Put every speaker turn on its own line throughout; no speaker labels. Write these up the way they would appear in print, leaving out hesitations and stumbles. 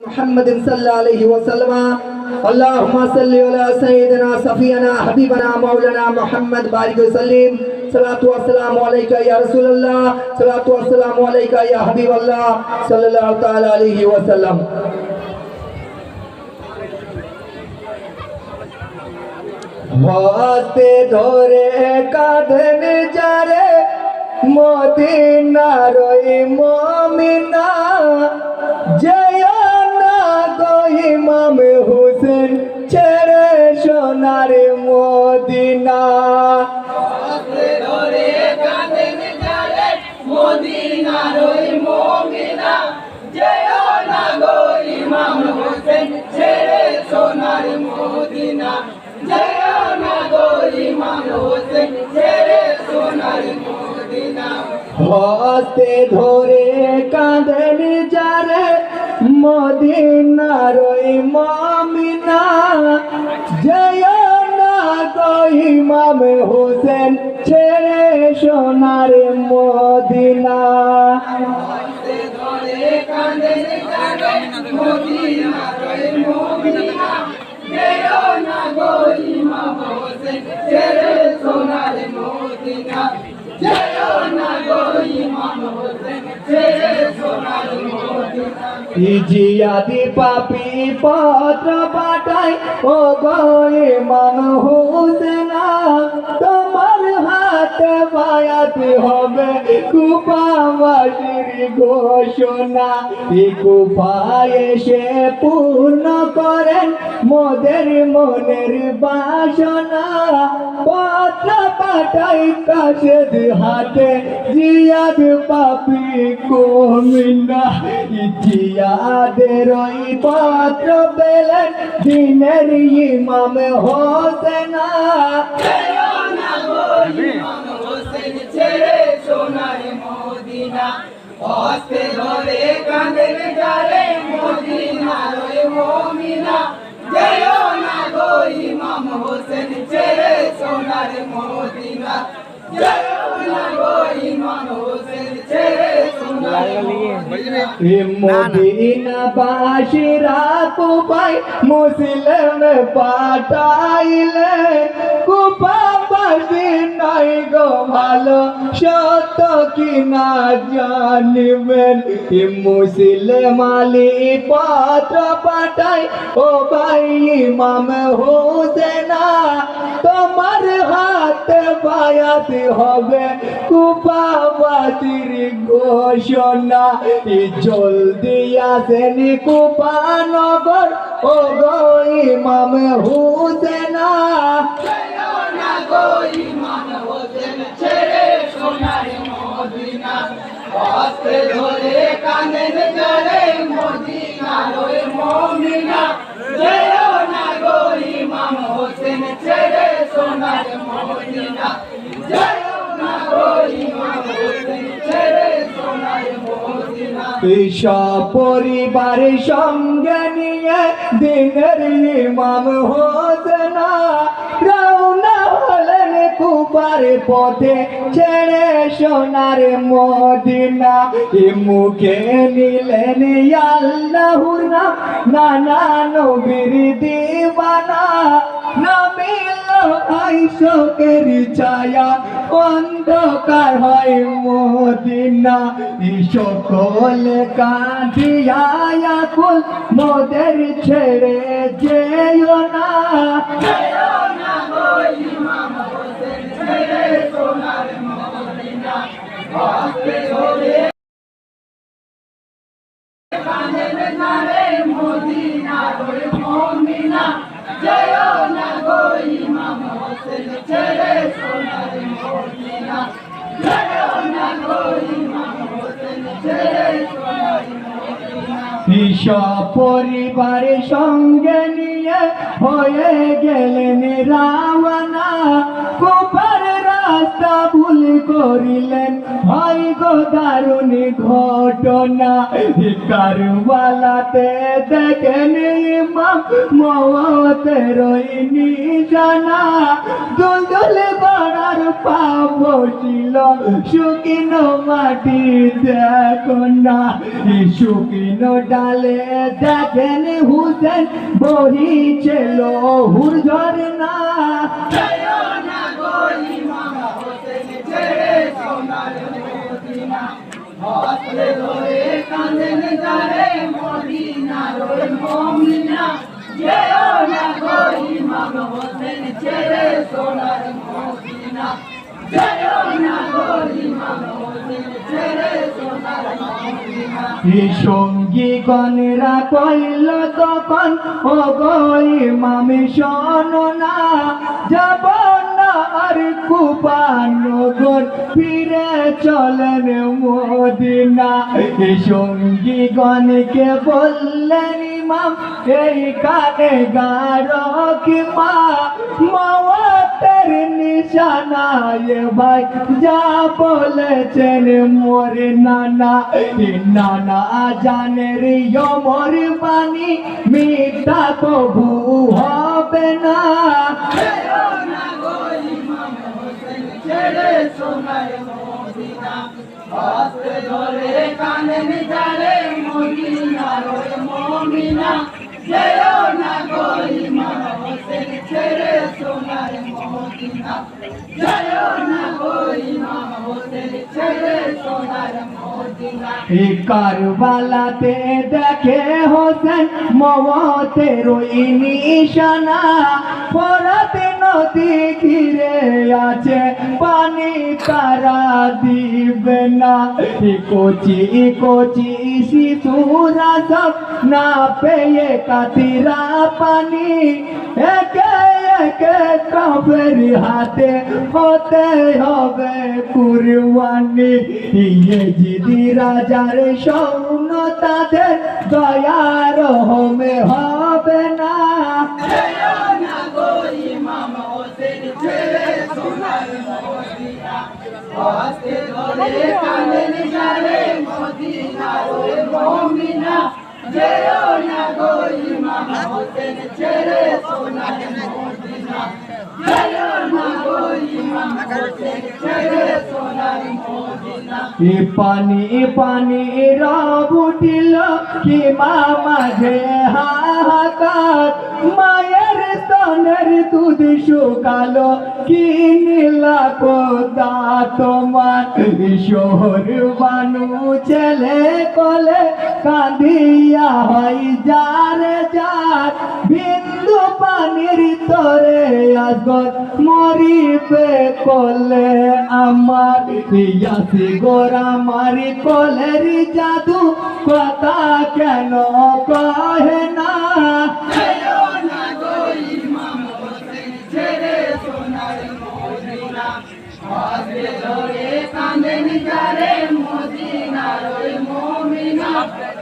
محمد صلى الله عليه وسلم اللهم صل على سيدنا صفينا حبيبنا مولانا محمد بارك وسلم صلاة والسلام عليك يا رسول الله صلاة والسلام عليك يا حبيب الله صلى الله تعالى عليه وسلم হাতে ধরে কাঁদেন যারে মদিনার ওই মুমিনা জয় না গো ইমাম হোসেন ছেড়ে সোনার মদিনা
হাতে ধরে কাঁদেন যারে মদিনার ওই মুমিনা জয় না গো ইমাম হোসেন ছেড়ে সোনার মদিনা জয় না গো ইমাম হোসেন ছেড়ে সোনার মদিনা
হাতে ধরে কাঁদেন যারে মদিনার ওই মুমিনা জয় না গো ইমাম হোসেন ছেড়ে সোনার মদিনা
হাতে ধরে কাঁদেন যারে মদিনার ওই মুমিনা জয় না গো ইমাম হোসেন ছেড়ে সোনার মদিনা জয় না গো ইমাম হোসেন ছেড়ে সোনার মদিনা
জিয়াদি পাপি পত্র পাঠাই ও গো ইমাম হোসেন তোমার হাতে বায়াত হবে কুপাবাসীর ঘোষণা এই কুপায় এসে পূর্ণ করেন মোদের মনের বাসনা পত্র পাঠাই কাশেদ হাতে জিয়াদ পাপি কমিনা জিয়াদের ওই পত্র পেলেন দিনের ইমাম হোসেন
জয় না গো ইমাম হোসেন ছেড়ে সোনার মদিনা হাতে ধরে কাঁদেন যারে মদিনার ওই মুমিনা জয় না গো ইমাম হোসেন ছেড়ে সোনার মদিনা জয় না গো ইমাম হোসেন ছেড়ে সোনার
মদিনা বাসীরা কুপাই মুসলিম পাঠাইলে কুপাবাসী নাই গো ভালো সত্য কিনা জানিবেন মুসলিম আলী পত্র পাঠাই ও ভাই ইমাম হোসেন তোমার হাতে বায়াত হবে কুপাবাসীর ঘোষণা জলদি আসেন কুপানগর ও গো ইমাম হোসেন
জয় না গো ইমাম হোসেন ছেড়ে সোনার মদিনা হাতে ধরে কাঁদেন যারে মদিনার ওই মুমিনা জয় না গো ইমাম হোসেন ছেড়ে সোনার মদিনা জয় না গো ইমাম হোসেন ছেড়ে সোনার মদিনা
পরিবারের সঙ্গে নিয়ে দিনের ইমাম হোসেন রওনা হলেন কুপার পথে ছেড়ে সোনার মদিনা মুখে নিলেন আল্লাহর নাম নানা নবীর দিবানা নামিল আইশকের ছায়া অন্ধকার হয় মদিনা সকল কাঁদিয়া কুল মোদের ছেড়ে যেও না
জয় না গো ইমাম হোসেন ছেড়ে সোনার মদিনা হাতে ধরে কাঁদেন যারে মদিনার ওই মুমিনা জয় না গো ইমাম হোসেন ছেড়ে সোনার মদিনা জয় না গো ইমাম হোসেন ছেড়ে সোনার মদিনা
পরিবারের সঙ্গে নিয়ে হয়ে গেলেন রাওয়ানা কুপার রাস্তা ভুল করিলেন হয় গো দারুণ ঘটনা কারবালাতে দেখেন ইমাম মওতের নিশানা দুলদুল গড়ার পা বসিল শুকিনো মাটি দেখো না শুকিনো ডালে দেখেন হুসেন বহিছিল হুর ঝরনা
হস্তে ধরে কাঁদেন যারে মদিনার ওই মুমিনা যেও না গো ইমাম হোসেন ছেড়ে সোনার মদিনা যেও না গো ইমাম হোসেন ছেড়ে সোনার মদিনা
সঙ্গী গণেরা কইল তখন ও গো ইমাম শোনো না যাব না আর কুপানগর ফিরে চলেন মদিনা সঙ্গী গণকে বললেন ইমাম এই কানে গারো কি মা মওতের নিশানায় ভাই যা বলেছেন মোর নানা নানা জানের মোর বাণী মিথ্যা কবু হবে না
যেও না গো ইমাম হোসেন ছেড়ে সোনার মদিনা হস্তে ধরে কাঁদেন যারে মদিনার ওই মুমিনা যেও না গো ইমাম হোসেন ছেড়ে সোনার মদিনা যেও না গো ইমাম হোসেন ছেড়ে সোনার মদিনা
কারবালাতে দেখে হোসেন মওতের নিশানা ফোরাত নদী ঘিরে আছে পানি তারা দিবে না কচি কচি শিশুরা সব না পেয়ে কাতিরা পানি একে একে কাফের হাতে হতে হবে কুরবানি ইয়েজিদি রাজার সৌন তাদের দয়ার হোমে হবে না
যেও না গো ইমাম হোসেন ছেড়ে সোনার মদিনা হস্তে ধরে কাঁদেন যারে মদিনার ওই মুমিনা যেও না গো ইমাম হোসেন ছেড়ে সোনার মদিনা যেও না গো ইমাম হোসেন ছেড়ে সোনার মদিনা
পানি পানি রব উঠিল কি মাঝে হাহাকার মায়ের স্তনের দুধ শুকালো কি নীলা কোদা তোমার শহর বানু ছেলে কোলে কাঁদিয়া হয় যারে যার বিন্দু পানির তরে আগর মরিবে কোলে আমার ইয়াসি গোরা মারি কোলের জাদু কথা কেন কহে না
যেও না গো ইমাম হোসেন ছেড়ে সোনার মদিনা হস্তে ধরে কাঁদেন যারে মদিনার ওই মুমিনা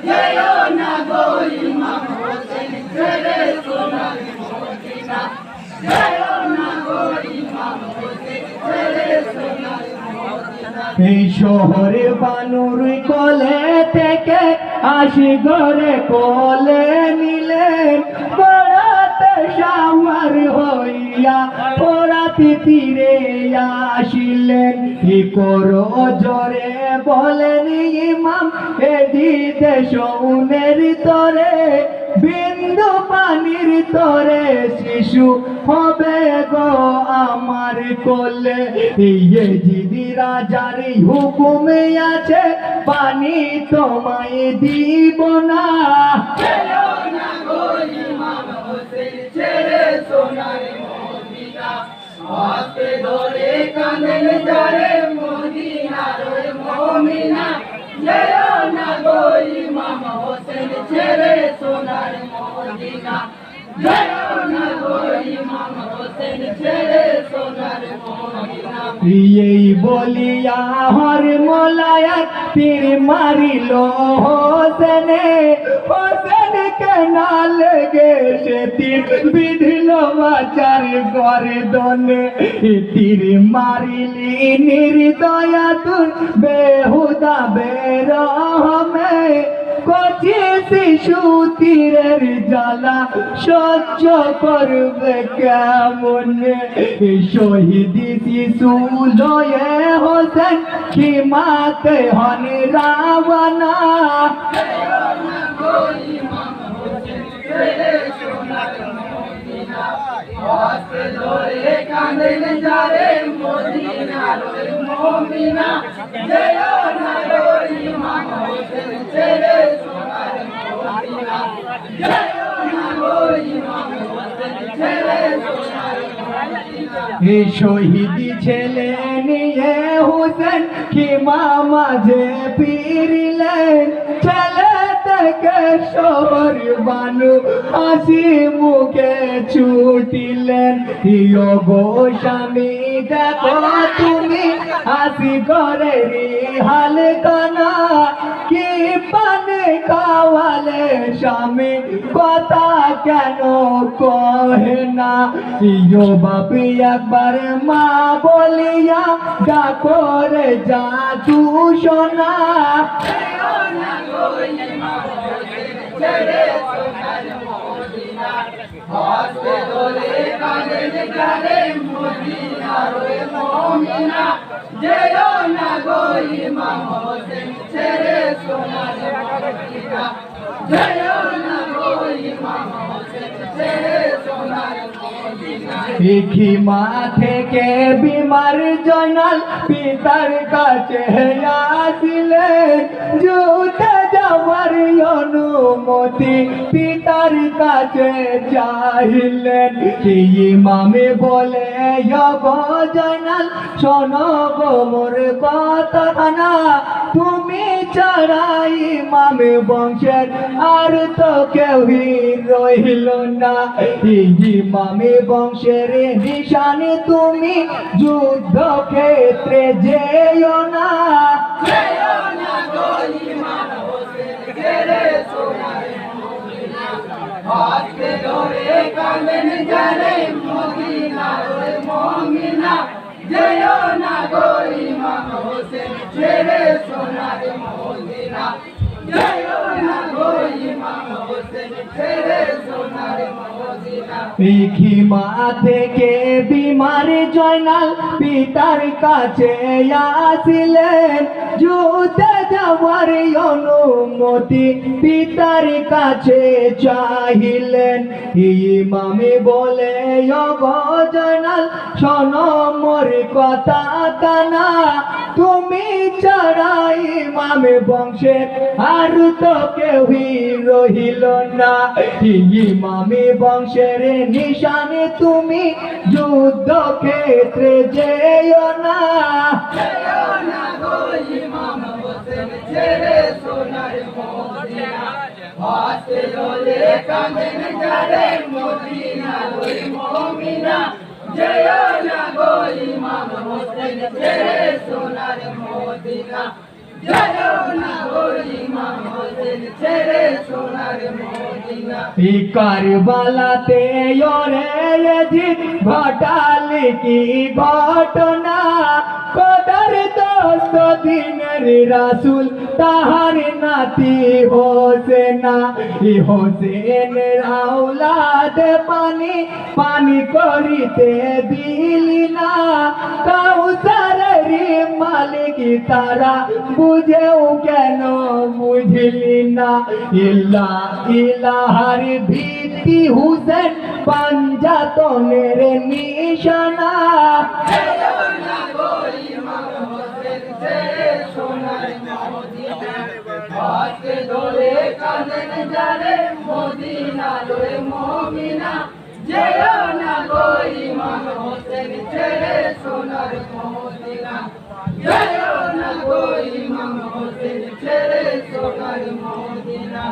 যেও না গো ইমাম হোসেন ছেড়ে সোনার মদিনা যেও না গো ইমাম হোসেন ছেড়ে সোনার মদিনা
এই শহরে বানুর কোলে থেকে আসি ঘরে কোলে নিলেন পড়াতে সাওয়ার হইয়া পড়াতে তীরে আসিলেন কি করো জোরে বলেন ইমাম এদিকে সৌনের তরে বিন্দু পানির তরে শিশু হবে গো আমার কোলে ইয়েজিদি রাজার হুকুমে আছে পানি তোমায় দিব না
যেও না গো ইমাম হোসেন ছেড়ে সোনার মদিনা হস্তে ধরে কাঁদেন যারে মদিনার ওই মুমিনা যেও না গো ইমাম হোসেন ছেড়ে সোনার মদিনা যেও না গো ইমাম হোসেন ছেড়ে সোনার মদিনা
এই বলিয়া হর মোলায় তীর মারিল হোসেনে হোসেন কেন
না লেগে সে তীর বিধিল বাচার করে দনে তীর মারিলি নির্দয়া তুর বেহুদা বেরহমে কচি শিশু তীরের জ্বালা সহ্য করবে কেমন শহীদি শিশু লয়ে হোসেন খিমাতে হন রাবণা
কাঁদেন যারে মদিনার মুমিনা জয় না গো ইমাম হোসেন ছেড়ে সোনার মদিনা জয় না গো ইমাম হোসেন ছেড়ে সোনার মদিনা
এই শহীদি ছেলে নিয়ে হোসেন খিমা মাঝে ফিরলেন ছেলে থেকে শহর বানু হাসি মুখে ছুটিলেন গো স্বামী দেখো তুমি হাসি করে হাল কানা কি পানে খাওয়ালে স্বামী কথা কেন কহে না ইয়ো বাপি একবার মা বলিয়া ডাকো রে যা তু সোনা
ছেড়ে সোনার মদিনা হস্তে ধরে কাঁদেন যারে মদিনার মুমিনা জয় না গো ইমাম হোসেন ছেড়ে সোনার মদিনা জয় না গো ইমাম হোসেন ছেড়ে সোনার মদিনা
খিমা থেকে বিমার জয়নাল পিতার কাছে আসিলেন যুদ্ধে যাওয়ার অনুমতি পিতার কাছে চাইলেন ইমামে বলে গো জয়নাল শোনো গো মোর কথাখানা তুমি ছাড়া ইমামে বংশের আর তো কেউই রইল না ইমামে বংশের নিশান তুমি যুদ্ধ ক্ষেত্রে যেও না
হস্তে ধরে কাঁদেন যারে মদিনার মুমিনা জয় না গো ইমাম হোসেন ছেড়ে সোনার মদিনা জয় না গো ইমাম হোসেন ছেড়ে সোনার মদিনা
খিমা থেকে বিমার জয়নাল পিতার কাছে আসিলেন যুদ্ধে যাওয়ার অনুমতি পিতার কাছে চাহিলেন ইমামে বলে গো জয়নাল শোনো মোর কথা কানা তুমি ছাড়া ইমামে বংশের আর তো কেউই রহিল না ইমামে বংশের নিশানে তুমি যুদ্ধ ক্ষেত্রে যেও না
ছেড়ে সোনার মদিনা হস্তে ধরে কাঁদেন যারে মদিনার মুমিনা জয় না গো ইমাম হোসেন ছেড়ে সোনার মদিনা জয় না গো ইমাম হোসেন ছেড়ে সোনার মদিনা
কারবালাতে ওরে জিত ঘটালি কি ঘটনা কদর দোস্ত দিনের রাসূল তাহার নাতি হোসেনা হোসেনের আওলাদ পানি পানি করিতে দিলি না কাউসারের মালিক তারা বুঝেও কেন বুঝলি না ইলাহার ভিত্তি হুসেন পাঞ্জাতনের নিশানা
ধরে কাঁদেন যারে মদিনার মুমিনা জয় না গো ইমাম হোসেন ছেড়ে সোনার মদিনা জয় না গো ইমাম হোসেন ছেড়ে সোনার মদিনা